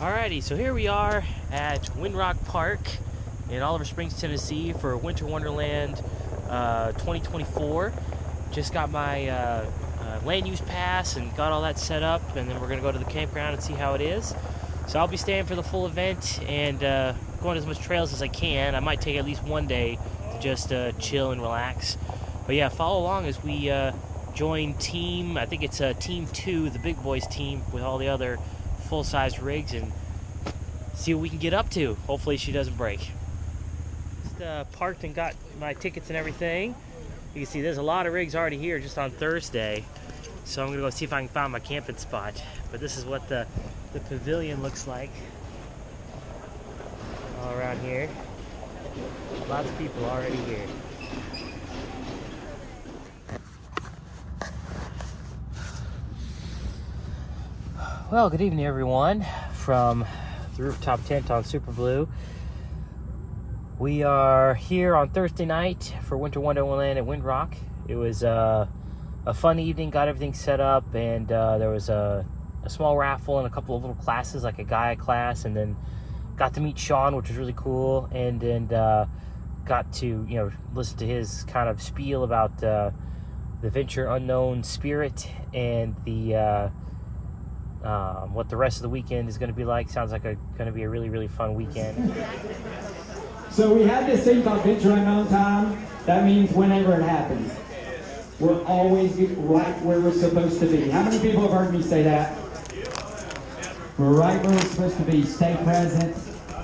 Alrighty, so here we are at Windrock Park in Oliver Springs, Tennessee for Winter Wonderland 2024. Just got my land use pass and got all that set up, and then we're going to go to the campground and see how it is. So I'll be staying for the full event and going as much trails as I can. I might take at least one day to just chill and relax. But yeah, follow along as we join team, I think it's Team 2, the big boys team, with all the other full-size rigs, and see what we can get up to. Hopefully she doesn't break. Just parked and got my tickets and everything. You can see there's a lot of rigs already here just on Thursday, so I'm gonna go see if I can find my camping spot. But this is what the pavilion looks like all around here. Lots of people already here. Well, good evening everyone from the rooftop tent on Super Blue. We are here on Thursday night for Winter Wonderland at Windrock. It was a fun evening, got everything set up, and there was a small raffle and a couple of little classes, like a Gaia class, and then got to meet Sean, which was really cool, and then got to listen to his kind of spiel about the Venture Unknown Spirit and the what the rest of the weekend is going to be like. Sounds like going to be a really, really fun weekend. So we have this thing called Venture Unknown Time. That means whenever it happens. We're always right where we're supposed to be. How many people have heard me say that? We're right where we're supposed to be. Stay present.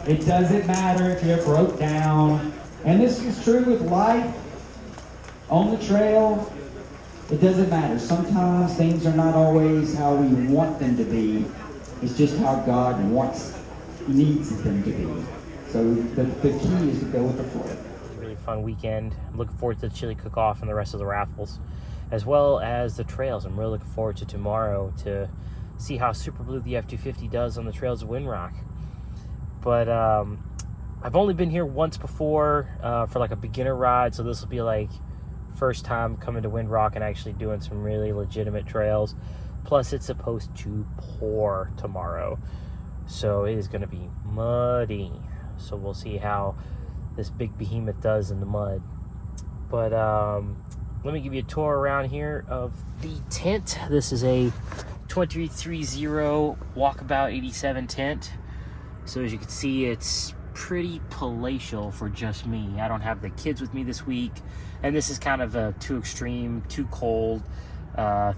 It doesn't matter if you're broke down. And this is true with life, on the trail. It doesn't matter. Sometimes things are not always how we want them to be. It's just how God needs them to be. So the key is to go with the flow. Really fun weekend. I'm looking forward to the chili cook-off and the rest of the raffles, as well as the trails. I'm really looking forward to tomorrow to see how Super Blue the F-250 does on the trails of Windrock. But I've only been here once before for like a beginner ride, so this will be like first time coming to Windrock and actually doing some really legitimate trails. Plus it's supposed to pour tomorrow, so it is going to be muddy. So we'll see how this big behemoth does in the mud. But let me give you a tour around here of the tent. This is a 2330 Walkabout 87 tent. So as you can see, it's pretty palatial for just me. I don't have the kids with me this week, and this is kind of a too extreme, too cold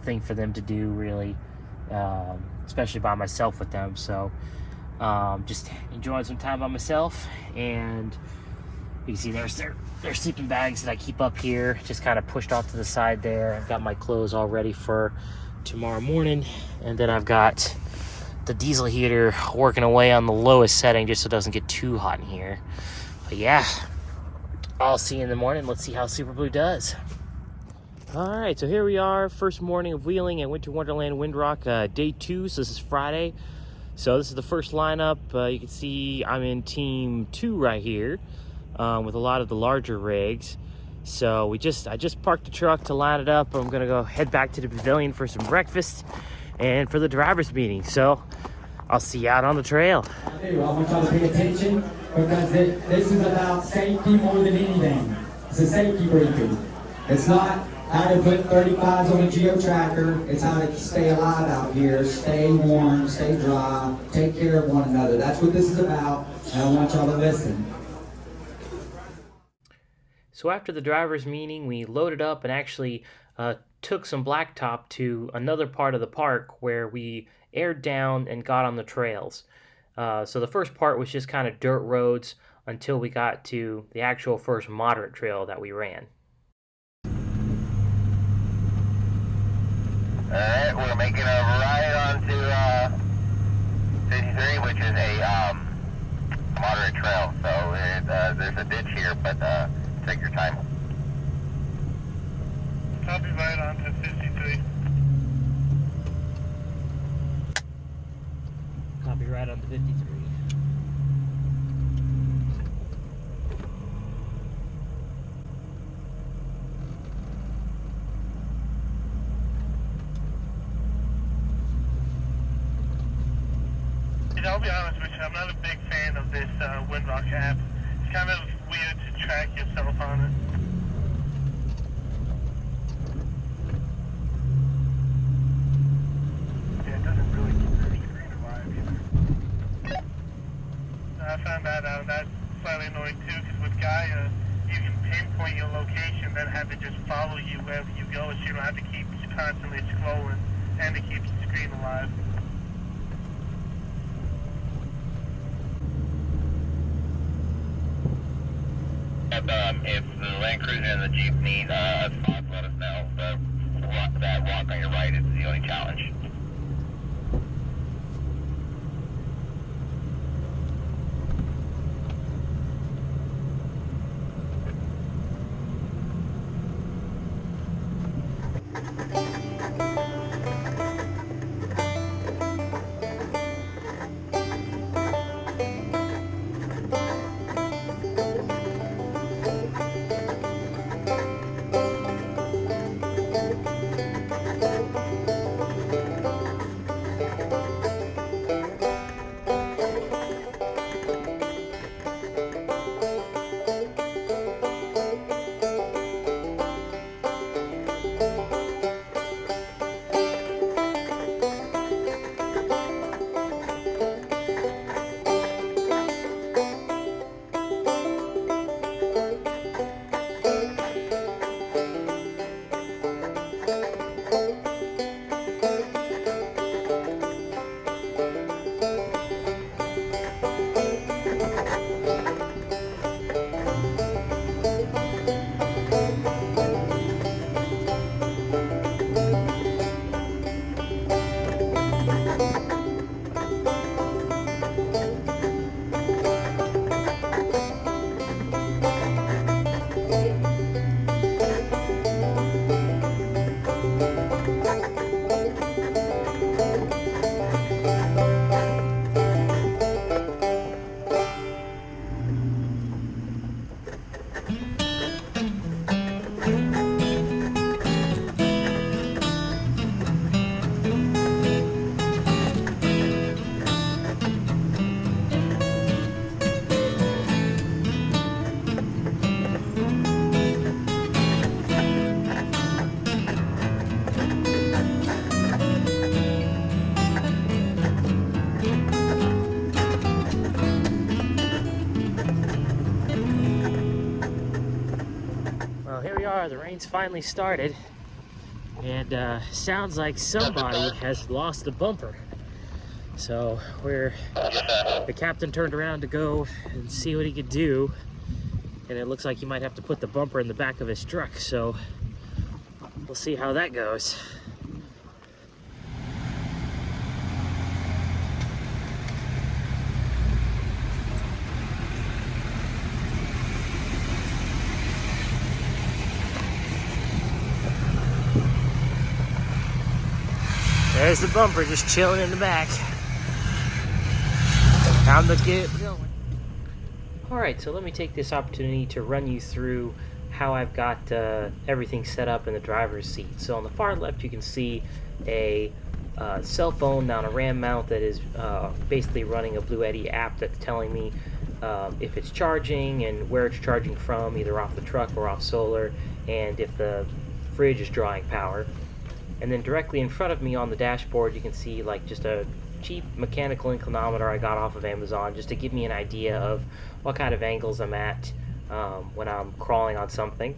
thing for them to do, really, especially by myself with them. So just enjoying some time by myself. And you can see there's their sleeping bags that I keep up here, just kind of pushed off to the side there. I've got my clothes all ready for tomorrow morning, and then I've got the diesel heater working away on the lowest setting just so it doesn't get too hot in here. But yeah, I'll see you in the morning. Let's see how Super Blue does. All right, so here we are, first morning of wheeling at Winter Wonderland Windrock, day 2. So this is Friday. So this is the first lineup. You can see I'm in Team 2 right here with a lot of the larger rigs. So I just parked the truck to line it up. I'm gonna go head back to the pavilion for some breakfast and for the driver's meeting. So I'll see you out on the trail. I want y'all to pay attention, because this is about safety more than anything. It's a safety briefing. It's not how to put 35s on a geo-tracker. It's how to stay alive out here, stay warm, stay dry, take care of one another. That's what this is about, and I want y'all to listen. So after the driver's meeting, we loaded up and actually took some blacktop to another part of the park where we aired down and got on the trails. So the first part was just kind of dirt roads until we got to the actual first moderate trail that we ran. Alright, we're making a ride onto 53, which is a moderate trail. So there's a ditch here, but take your time. Copy, right onto 53. Copy, right onto 53. I'll be honest with you, I'm not a big fan of this Windrock app. It's kind of weird to track yourself on it. Yeah, it doesn't really keep your screen alive either. I found that out. That's slightly annoying too, because with Gaia, you can pinpoint your location, then have it just follow you wherever you go, so you don't have to keep constantly scrolling, and it keeps the screen alive. If the Land Cruiser and the Jeep need a spot, let us know. That rock on your right is the only challenge. The rain's finally started, and sounds like somebody has lost the bumper. So the captain turned around to go and see what he could do, and it looks like he might have to put the bumper in the back of his truck. So we'll see how that goes. There's the bumper just chilling in the back. Time to get going. Alright, so let me take this opportunity to run you through how I've got everything set up in the driver's seat. So on the far left you can see a cell phone on a RAM mount that is basically running a Blue Eddy app that's telling me if it's charging and where it's charging from, either off the truck or off solar, and if the fridge is drawing power. And then directly in front of me on the dashboard you can see like just a cheap mechanical inclinometer I got off of Amazon, just to give me an idea of what kind of angles I'm at when I'm crawling on something.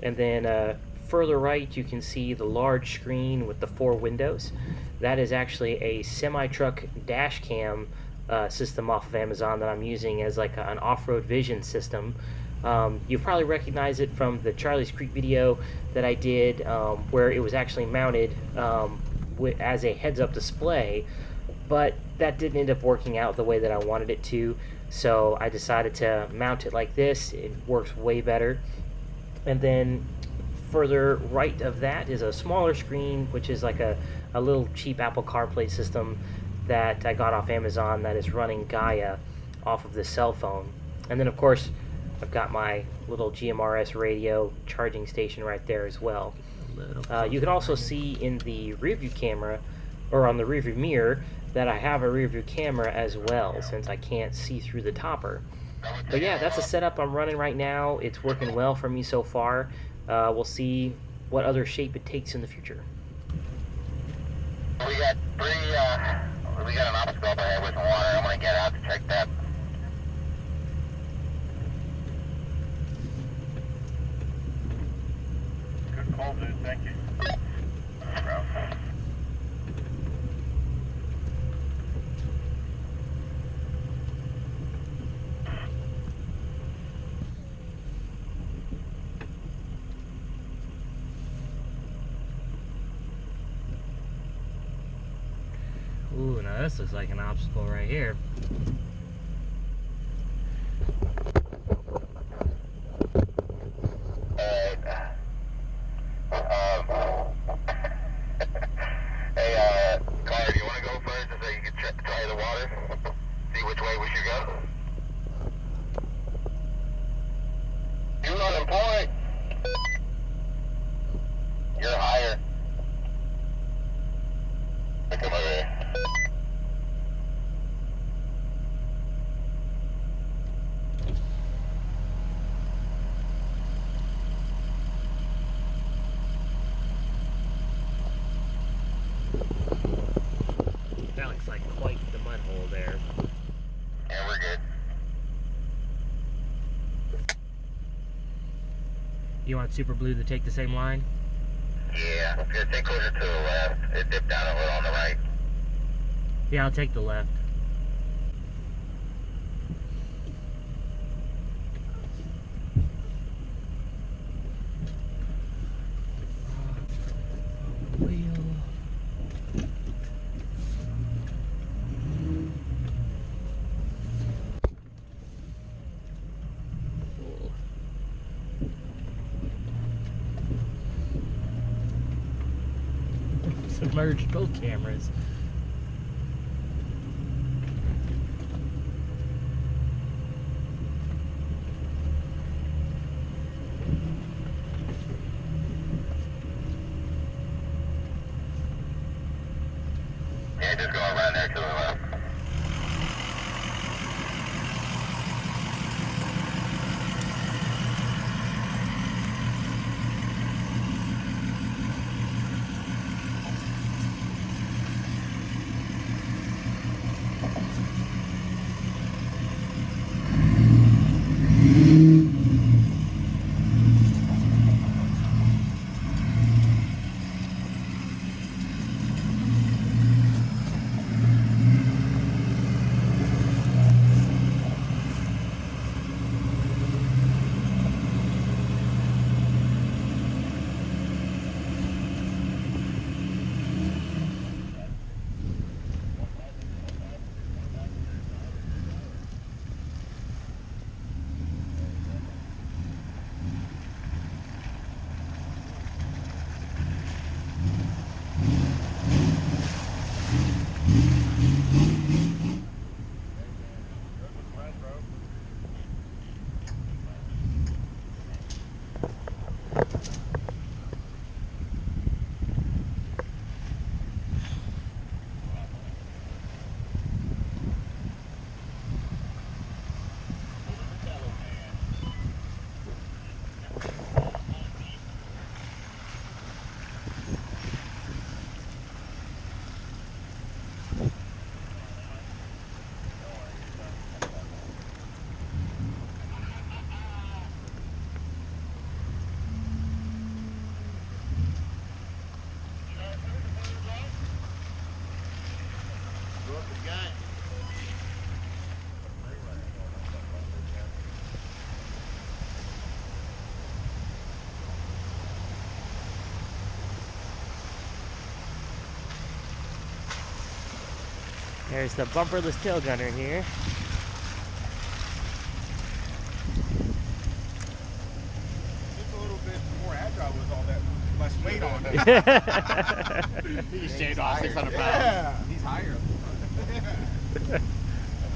And then further right you can see the large screen with the 4 windows. That is actually a semi-truck dash cam system off of Amazon that I'm using as like an off-road vision system. You'll probably recognize it from the Charlie's Creek video that I did, where it was actually mounted as a heads-up display, but that didn't end up working out the way that I wanted it to, so I decided to mount it like this. It works way better. And then further right of that is a smaller screen, which is like a little cheap Apple CarPlay system that I got off Amazon that is running Gaia off of the cell phone. And then of course I've got my little GMRS radio charging station right there as well. You can also see in the rearview camera, or on the rearview mirror, that I have a rear view camera as well, since I can't see through the topper. But yeah, that's a setup I'm running right now. It's working well for me so far. We'll see what other shape it takes in the future. We got we got an obstacle up ahead with some water. I'm gonna get out to check that. Good call, dude. Thank you. Ooh, now this looks like an obstacle right here. Hey, Carter, do you want to go first so you can try the water? See which way we should go? You're not on point. You're higher. Come over here. That looks like quite the mud hole there. Yeah, we're good. You want Super Blue to take the same line? Yeah, if you stay closer to the left, it dipped down a little on the right. Yeah, I'll take the left. Submerged both cameras. Yeah, just go around there to the left. There's the bumperless tail gunner here. It's a little bit more agile with all that less weight on it. He's shaved off 600 pounds. Yeah, he's higher.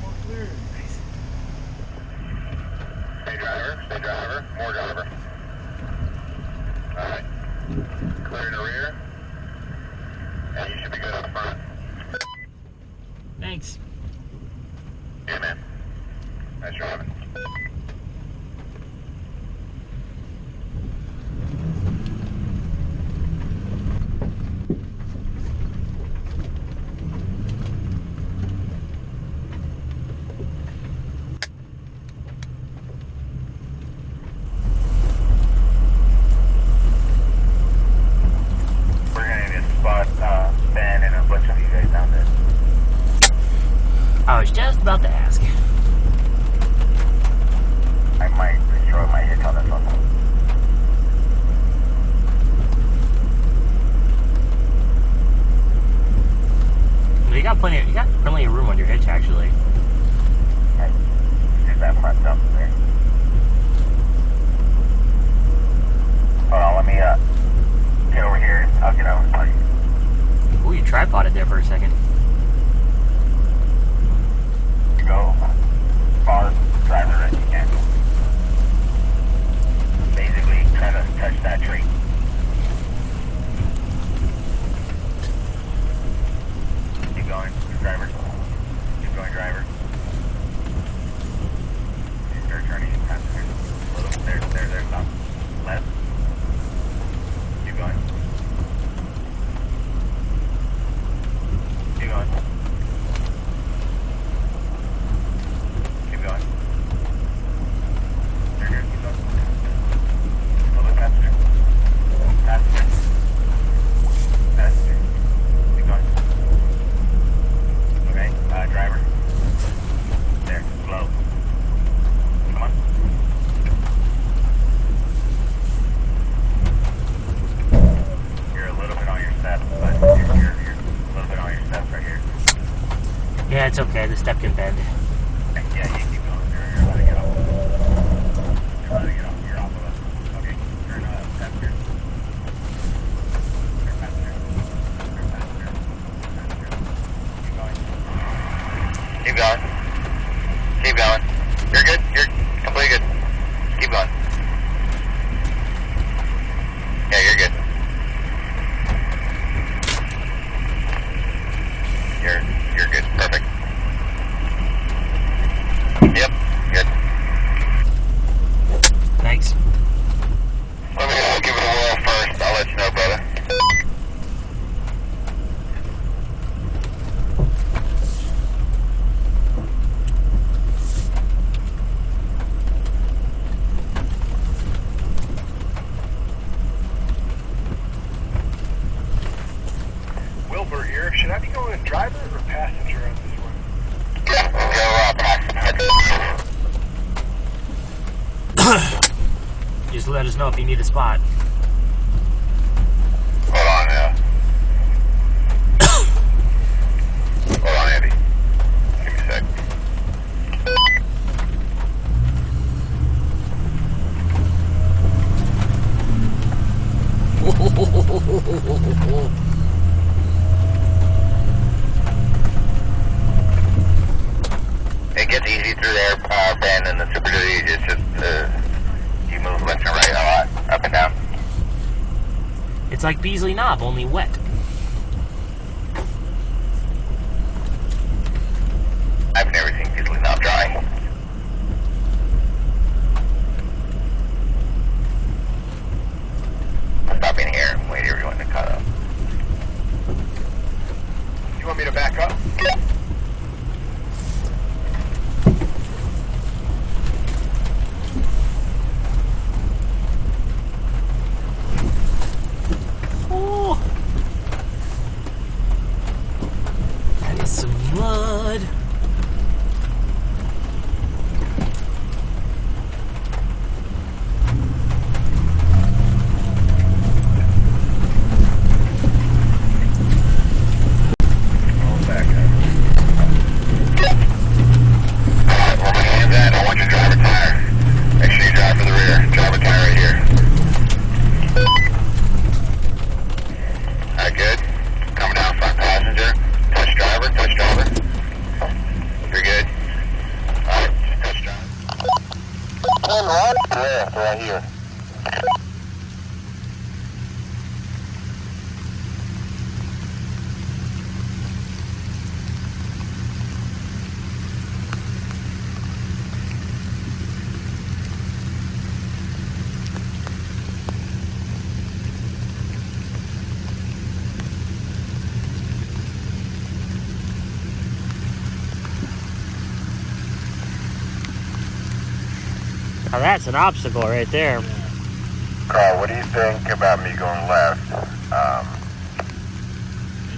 More clear. Stay driver, more driver. Alright. Clear in the rear. And you should be good up front. Thanks. Yeah, man. Nice driving. We're gonna need to spot Ben and a bunch of you guys down there. I was just about to ask. I might destroy my hitch on this one. You got plenty of room on your hitch, actually. Okay. See that front dump there. Hold on, let me get over here and I'll get over and you. Ooh, you tripoded there for a second. Go far driver as you can. Basically, try to touch that tree. Keep going, driver. Keep going, driver. Start turning passenger. A little. There, stop. Left. Keep going. Keep going. Keep going. Here, keep going. A little bit faster. Faster. Faster. Keep going. Okay, driver. There, slow. Come on. You're a little bit on your steps, but you're a little bit on your steps right here. Yeah, it's okay. The step can bend. Yeah, you keep going. You're about to get off. You're about to get off. You're off of us. Okay, turn passenger. Turn passenger. Turn passenger. Passenger. Keep going. Keep going. Keep going. You're good. You're completely good. Keep going. Yeah, you're good. You're good. Perfect. Yep, good. Thanks. Let me give it a whirl first. I'll let you know, brother. Wilbur here. Should I be going driver or passenger on this one? Just let us know if you need a spot. Hold on, hold on, Andy. Give me a sec. It gets easy through there, Ben, and the Super Duty. It's just, you move left and right a lot, up and down. It's like Beasley Knob, only wet. I've never seen Beasley Knob dry. I'll stop in here and wait for everyone to cut up. You want me to back up? Oh, that is some mud. Roll back up. Where my hand's at, I want your driver tire. Make sure you drive for the rear. Driver tire right here. Good. Coming down front passenger. Touch driver, touch driver. You're good. Alright, just touch driver. Turn right. Left, right here. Now that's an obstacle right there. Carl, what do you think about me going left?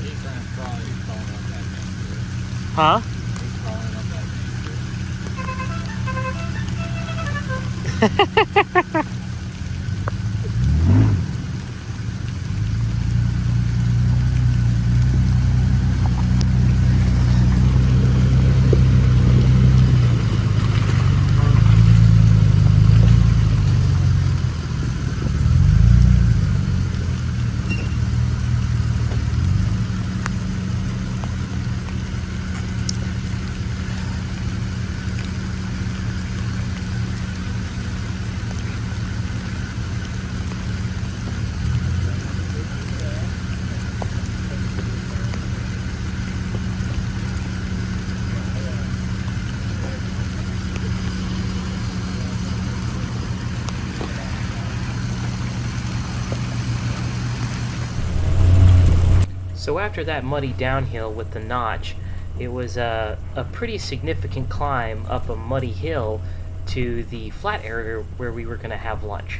He's trying to crawl. He's crawling up that thing. Huh? He's crawling up that So after that muddy downhill with the notch, it was a pretty significant climb up a muddy hill to the flat area where we were going to have lunch.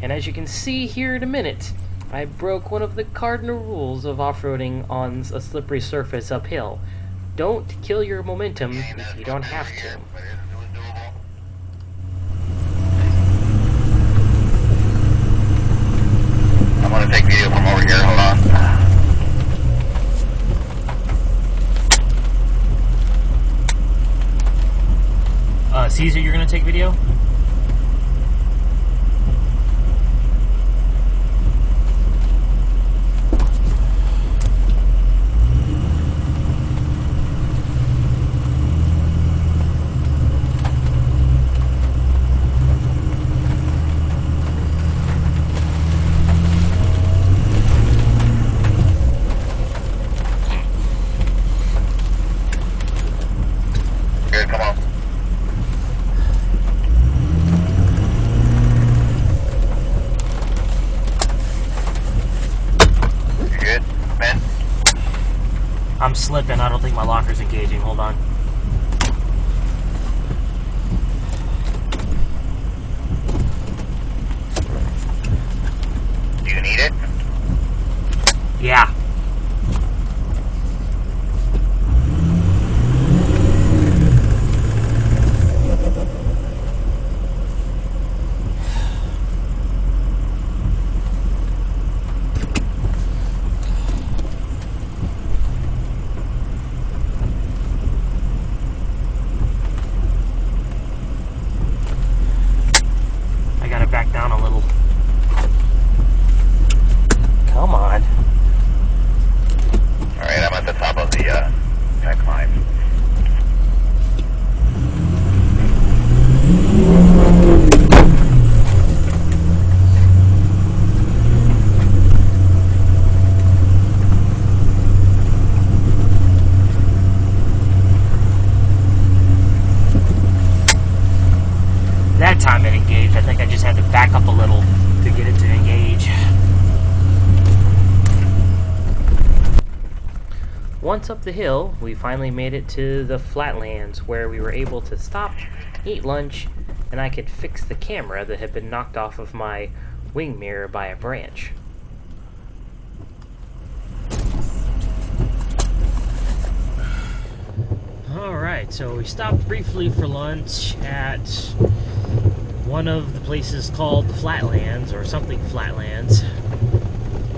And as you can see here in a minute, I broke one of the cardinal rules of off-roading on a slippery surface uphill. Don't kill your momentum if you don't have to. I'm gonna take video from over here, hold on. Caesar, you're going to take video? Good, come on. I'm slipping. I don't think my locker's engaging. Hold on. Do you need it? Yeah. Back down a little. Come on. Alright, I'm at the top of the climb. That time it engaged. I think I just had to back up a little to get it to engage. Once up the hill, we finally made it to the flatlands where we were able to stop, eat lunch, and I could fix the camera that had been knocked off of my wing mirror by a branch. Alright, so we stopped briefly for lunch at one of the places called the Flatlands, or something Flatlands.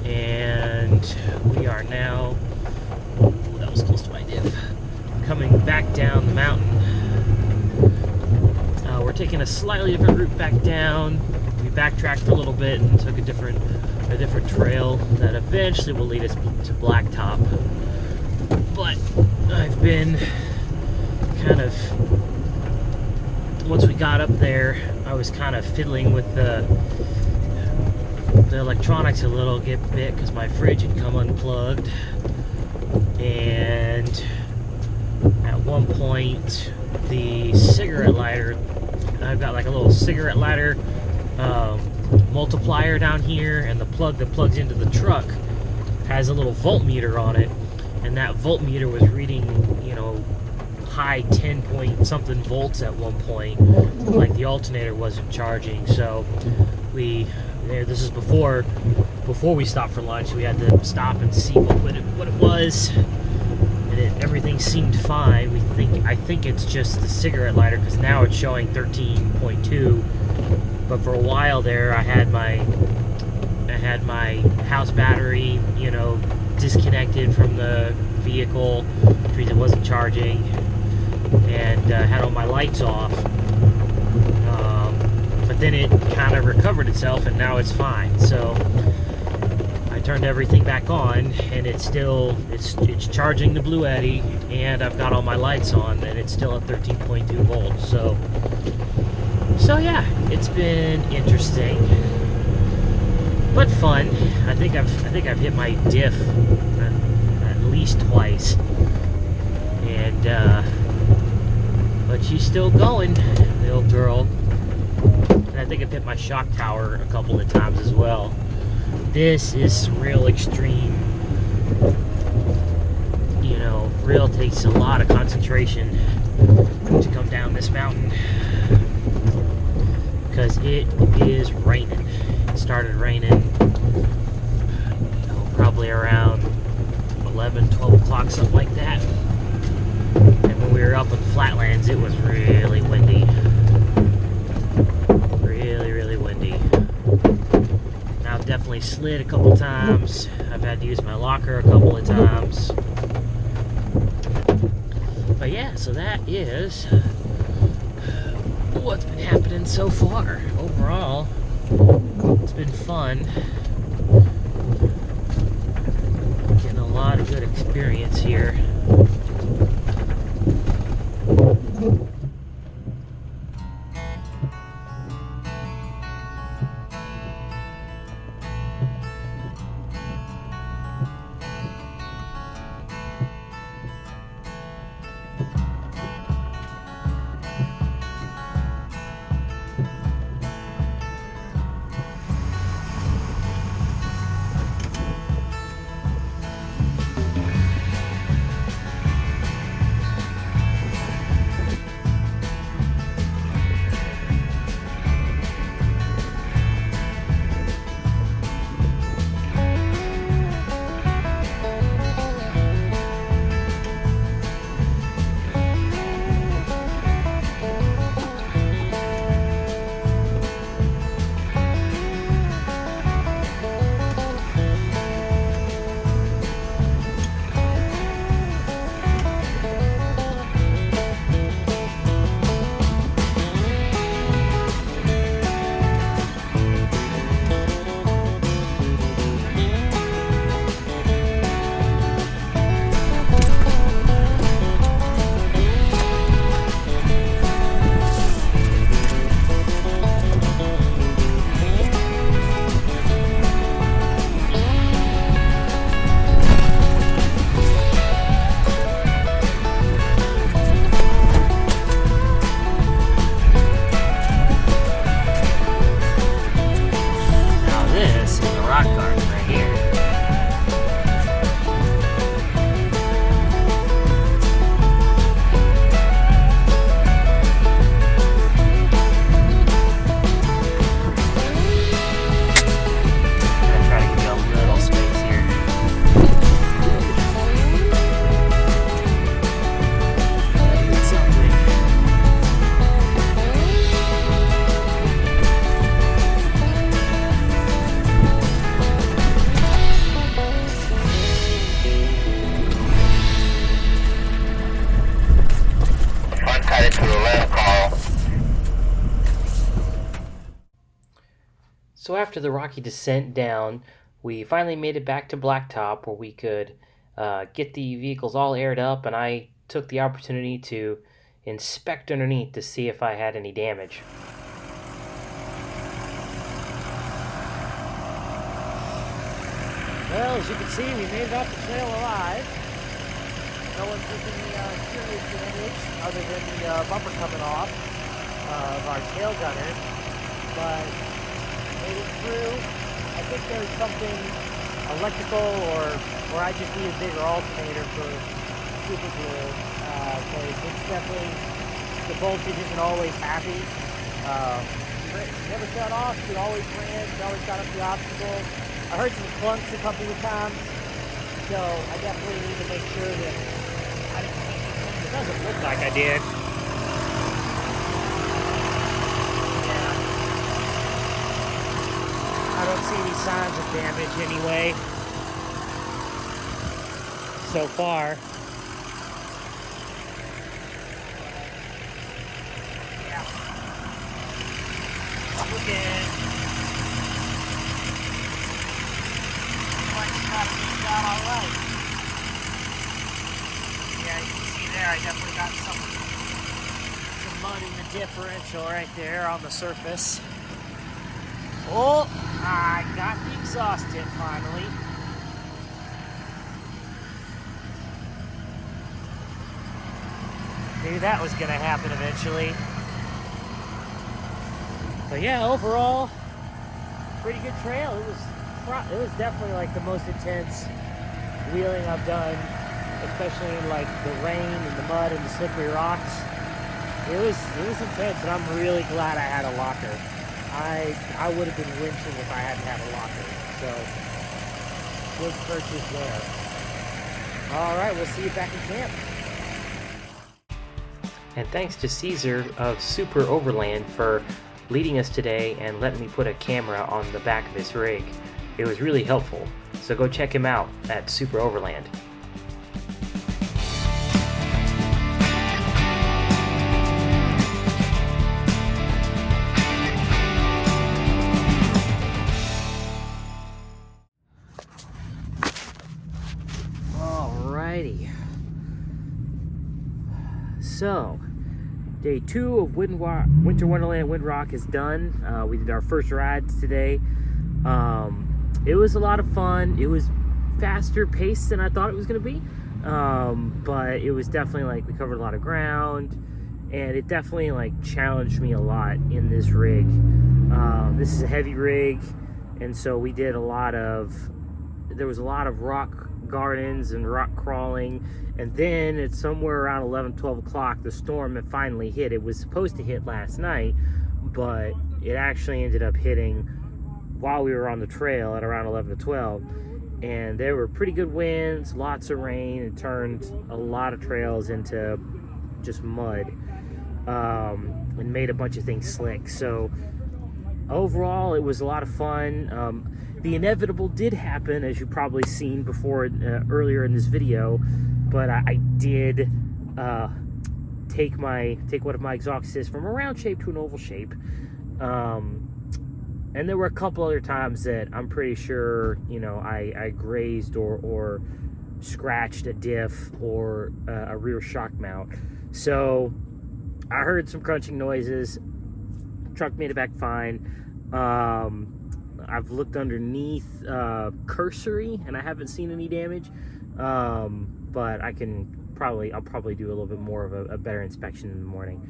And we are now, ooh, that was close to my diff, coming back down the mountain. We're taking a slightly different route back down. We backtracked a little bit and took a different trail that eventually will lead us to Blacktop. But I've been kind of, once we got up there, I was kind of fiddling with the electronics a little bit because my fridge had come unplugged, and at one point the cigarette lighter, I've got like a little cigarette lighter multiplier down here, and the plug that plugs into the truck has a little voltmeter on it, and that voltmeter was reading, you know, high 10 point something volts at one point. Like the alternator wasn't charging, so this is before we stopped for lunch. We had to stop and see what it was, and everything seemed fine. I think it's just the cigarette lighter, because now it's showing 13.2. But for a while there, I had my house battery, disconnected from the vehicle because it wasn't charging, and had all my lights off. But then it kind of recovered itself, and now it's fine. So I turned everything back on, and it's charging the Blue Eddy, and I've got all my lights on, and it's still at 13.2 volts. So yeah, it's been interesting, but fun. I think I've hit my diff at least twice, and but she's still going, the old girl. And I think I've hit my shock tower a couple of times as well. This is real extreme. Real takes a lot of concentration to come down this mountain, because it is raining. It started raining probably around 11, 12 o'clock, something like that. And when we were up in the flatlands, it was really windy. Really, really windy. Now I've definitely slid a couple times. I've had to use my locker a couple of times. But yeah, so that is what's been happening so far. Overall, it's been fun. Getting a lot of good experience here. So after the rocky descent down, we finally made it back to Blacktop, where we could get the vehicles all aired up, and I took the opportunity to inspect underneath to see if I had any damage. Well, as you can see, we made it off the trail alive. No one took any serious damage other than the bumper coming off of our tail gunner, but made it through. I think there's something electrical, or I just need a bigger alternator for Super Blue, because it's definitely, the voltage isn't always happy. Never shut off, it always ran, it always got up the obstacle. I heard some clunks a couple of times, so I definitely need to make sure that it doesn't look like I did. Yeah. I don't see any signs of damage anyway, so far. Again. Out all right. Yeah, you can see there I definitely got some mud in the differential right there on the surface. Oh, I got the exhaust in finally. Knew that was gonna happen eventually. But yeah, overall, pretty good trail. It was definitely like the most intense wheeling I've done, especially in like the rain and the mud and the slippery rocks. It was intense, and I'm really glad I had a locker. I would have been winching if I hadn't had a locker. So good purchase there. All right, we'll see you back in camp. And thanks to Caesar of Super Overland for leading us today and letting me put a camera on the back of his rig. It was really helpful, so go check him out at Super Overland. Alrighty. So, Day 2 of Winter Wonderland Windrock is done. We did our first rides today. It was a lot of fun. It was faster paced than I thought it was going to be. But it was definitely like we covered a lot of ground, and it definitely like challenged me a lot in this rig. This is a heavy rig, and so we did there was a lot of rock gardens and rock crawling, and then it's somewhere around 11-12 o'clock the storm had finally hit. It was supposed to hit last night, but it actually ended up hitting while we were on the trail at around 11 to 12, and there were pretty good winds, lots of rain. It turned a lot of trails into just mud, and made a bunch of things slick. So overall, it was a lot of fun. The inevitable did happen, as you've probably seen before earlier in this video, but I did take one of my exhausts from a round shape to an oval shape. And there were a couple other times that I'm pretty sure, I grazed or scratched a diff or a rear shock mount. So I heard some crunching noises. Truck made it back fine. I've looked underneath cursory, and I haven't seen any damage. But I'll probably do a little bit more of a better inspection in the morning.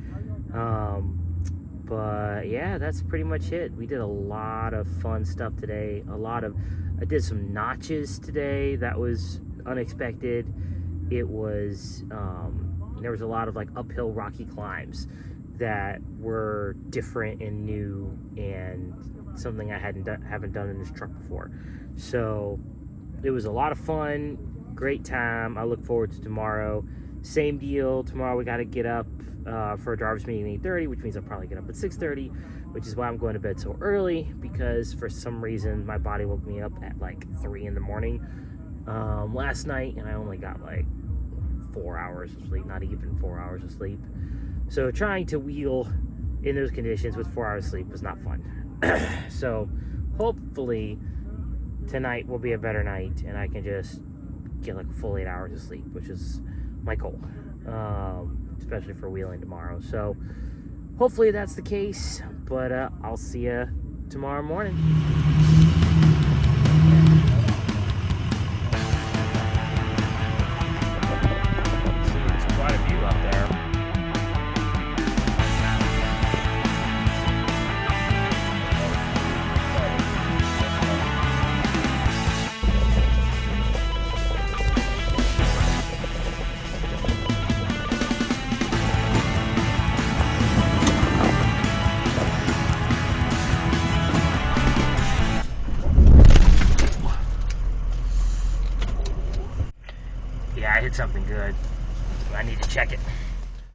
But yeah, that's pretty much it. We did a lot of fun stuff today. I did some notches today. That was unexpected. It was, there was a lot of like uphill rocky climbs that were different and new and something I haven't done in this truck before. So it was a lot of fun, great time. I look forward to tomorrow. Same deal. Tomorrow we got to get up for a driver's meeting at 8:30, which means I'll probably get up at 6:30, which is why I'm going to bed so early, because for some reason my body woke me up at like 3 in the morning last night, and I only got like 4 hours of sleep, not even 4 hours of sleep. So trying to wheel in those conditions with 4 hours of sleep was not fun. So hopefully tonight will be a better night and I can just get like a full 8 hours of sleep, which is my goal, especially for wheeling tomorrow. So hopefully that's the case, but I'll see you tomorrow morning. There's quite a view up there. Yeah, I hit something good. I need to check it.